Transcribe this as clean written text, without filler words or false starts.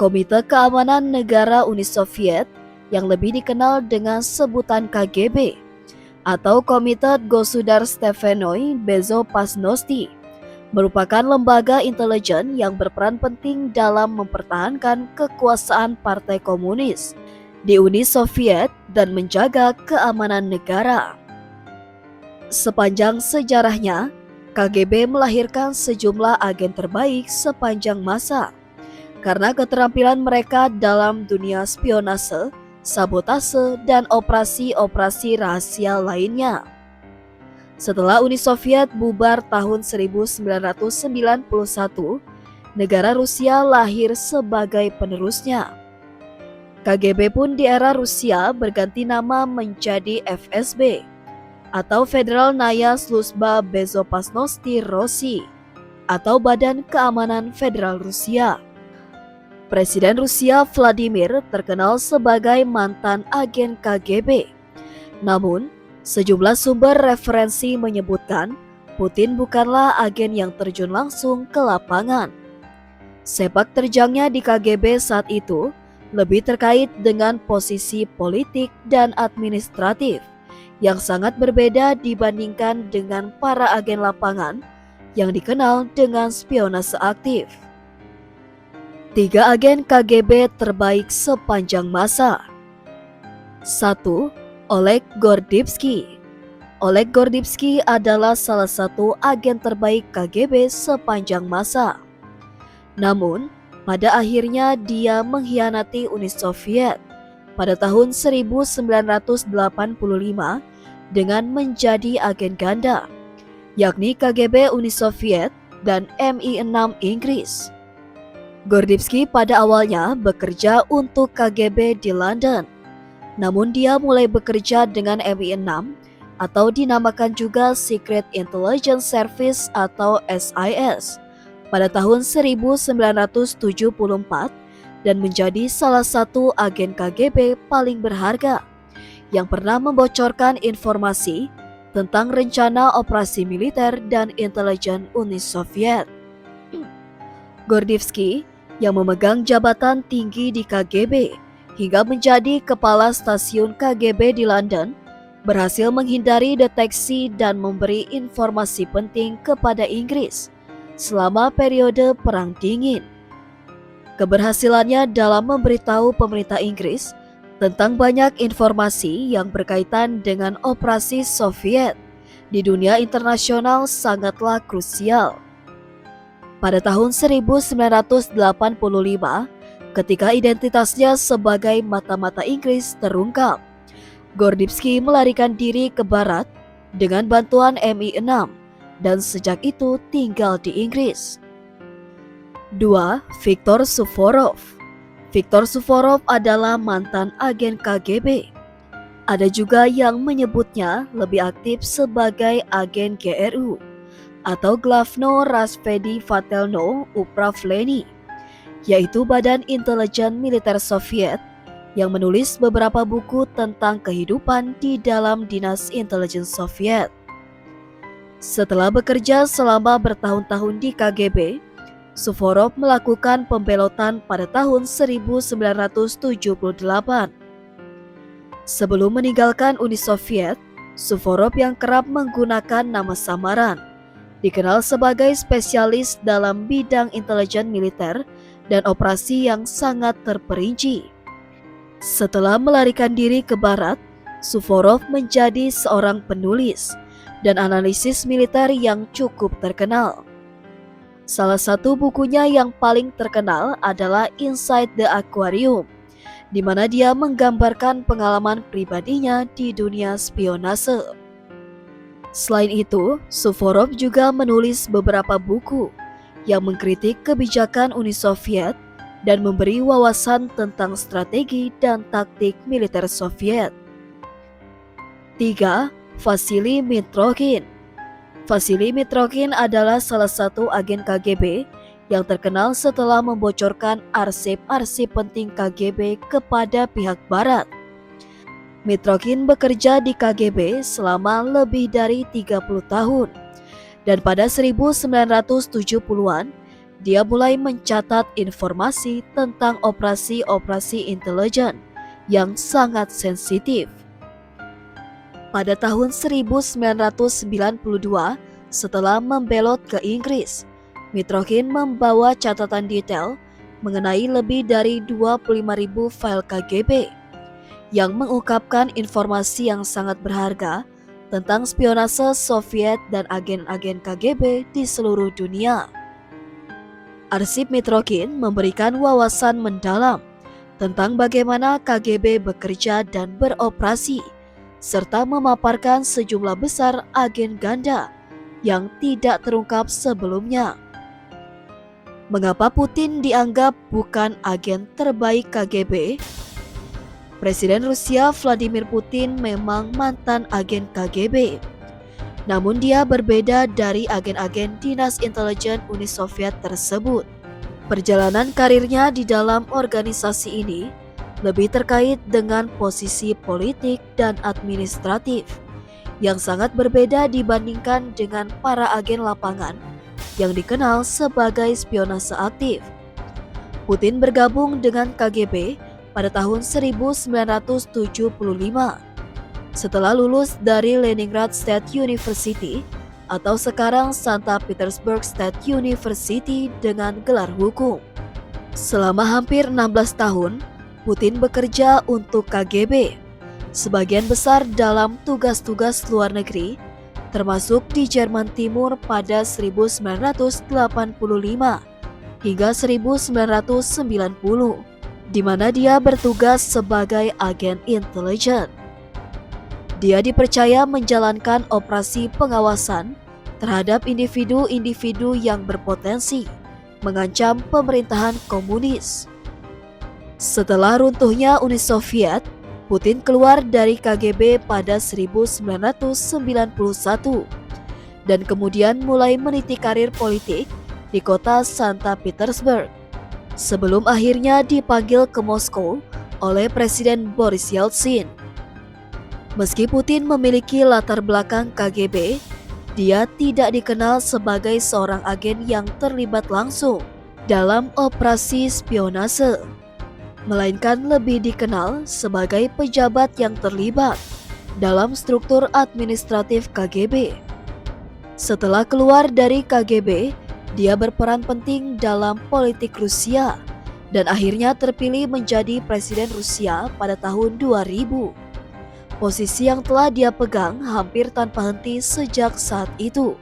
Komite Keamanan Negara Uni Soviet yang lebih dikenal dengan sebutan KGB atau Komitet Gosudarstvennoy Bezopasnosti merupakan lembaga intelijen yang berperan penting dalam mempertahankan kekuasaan Partai Komunis di Uni Soviet dan menjaga keamanan negara. Sepanjang sejarahnya, KGB melahirkan sejumlah agen terbaik sepanjang masa karena keterampilan mereka dalam dunia spionase, sabotase, dan operasi-operasi rahasia lainnya. Setelah Uni Soviet bubar tahun 1991, negara Rusia lahir sebagai penerusnya. KGB pun di era Rusia berganti nama menjadi FSB atau Federalnaya Sluzhba Bezopasnosti Rossii atau Badan Keamanan Federal Rusia. Presiden Rusia Vladimir terkenal sebagai mantan agen KGB. Namun, sejumlah sumber referensi menyebutkan Putin bukanlah agen yang terjun langsung ke lapangan. Sepak terjangnya di KGB saat itu lebih terkait dengan posisi politik dan administratif yang sangat berbeda dibandingkan dengan para agen lapangan yang dikenal dengan spionase aktif. 3 agen KGB terbaik sepanjang masa. 1. Oleg Gordybsky. Oleg Gordybsky adalah salah satu agen terbaik KGB sepanjang masa. Namun, pada akhirnya dia mengkhianati Uni Soviet pada tahun 1985 dengan menjadi agen ganda, yakni KGB Uni Soviet dan MI6 Inggris. Gordybsky pada awalnya bekerja untuk KGB di London, namun dia mulai bekerja dengan MI6 atau dinamakan juga Secret Intelligence Service atau SIS pada tahun 1974 dan menjadi salah satu agen KGB paling berharga yang pernah membocorkan informasi tentang rencana operasi militer dan intelijen Uni Soviet. Gordybsky yang memegang jabatan tinggi di KGB hingga menjadi kepala stasiun KGB di London, berhasil menghindari deteksi dan memberi informasi penting kepada Inggris selama periode Perang Dingin. Keberhasilannya dalam memberitahu pemerintah Inggris tentang banyak informasi yang berkaitan dengan operasi Soviet di dunia internasional sangatlah krusial. Pada tahun 1985, ketika identitasnya sebagai mata-mata Inggris terungkap, Gordybsky melarikan diri ke barat dengan bantuan MI6 dan sejak itu tinggal di Inggris. 2. Viktor Suvorov. Viktor Suvorov adalah mantan agen KGB. Ada juga yang menyebutnya lebih aktif sebagai agen GRU atau Glavno Razvedivatelno Upravlenie, yaitu Badan Intelijen Militer Soviet yang menulis beberapa buku tentang kehidupan di dalam dinas intelijen Soviet. Setelah bekerja selama bertahun-tahun di KGB, Suvorov melakukan pembelotan pada tahun 1978. Sebelum meninggalkan Uni Soviet, Suvorov yang kerap menggunakan nama samaran, dikenal sebagai spesialis dalam bidang intelijen militer dan operasi yang sangat terperinci. Setelah melarikan diri ke barat, Suvorov menjadi seorang penulis dan analisis militer yang cukup terkenal. Salah satu bukunya yang paling terkenal adalah Inside the Aquarium, di mana dia menggambarkan pengalaman pribadinya di dunia spionase. Selain itu, Suvorov juga menulis beberapa buku yang mengkritik kebijakan Uni Soviet dan memberi wawasan tentang strategi dan taktik militer Soviet. 3. Vasily Mitrokhin. Vasily Mitrokhin adalah salah satu agen KGB yang terkenal setelah membocorkan arsip-arsip penting KGB kepada pihak barat. Mitrokhin bekerja di KGB selama lebih dari 30 tahun dan pada 1970-an dia mulai mencatat informasi tentang operasi-operasi intelijen yang sangat sensitif. Pada tahun 1992, setelah membelot ke Inggris, Mitrokhin membawa catatan detail mengenai lebih dari 25.000 file KGB yang mengungkapkan informasi yang sangat berharga tentang spionase Soviet dan agen-agen KGB di seluruh dunia. Arsip Mitrokhin memberikan wawasan mendalam tentang bagaimana KGB bekerja dan beroperasi, serta memaparkan sejumlah besar agen ganda yang tidak terungkap sebelumnya. Mengapa Putin dianggap bukan agen terbaik KGB? Presiden Rusia Vladimir Putin memang mantan agen KGB. Namun dia berbeda dari agen-agen dinas intelijen Uni Soviet tersebut. Perjalanan karirnya di dalam organisasi ini lebih terkait dengan posisi politik dan administratif yang sangat berbeda dibandingkan dengan para agen lapangan yang dikenal sebagai spionase aktif. Putin bergabung dengan KGB pada tahun 1975 setelah lulus dari Leningrad State University atau sekarang Saint Petersburg State University dengan gelar hukum. Selama hampir 16 tahun, Putin bekerja untuk KGB, sebagian besar dalam tugas-tugas luar negeri, termasuk di Jerman Timur pada 1985 hingga 1990, di mana dia bertugas sebagai agen intelijen. Dia dipercaya menjalankan operasi pengawasan terhadap individu-individu yang berpotensi mengancam pemerintahan komunis. Setelah runtuhnya Uni Soviet, Putin keluar dari KGB pada 1991 dan kemudian mulai meniti karir politik di kota Saint Petersburg sebelum akhirnya dipanggil ke Moskow oleh Presiden Boris Yeltsin. Meski Putin memiliki latar belakang KGB, dia tidak dikenal sebagai seorang agen yang terlibat langsung dalam operasi spionase, melainkan lebih dikenal sebagai pejabat yang terlibat dalam struktur administratif KGB. Setelah keluar dari KGB, dia berperan penting dalam politik Rusia dan akhirnya terpilih menjadi Presiden Rusia pada tahun 2000. Posisi yang telah dia pegang hampir tanpa henti sejak saat itu.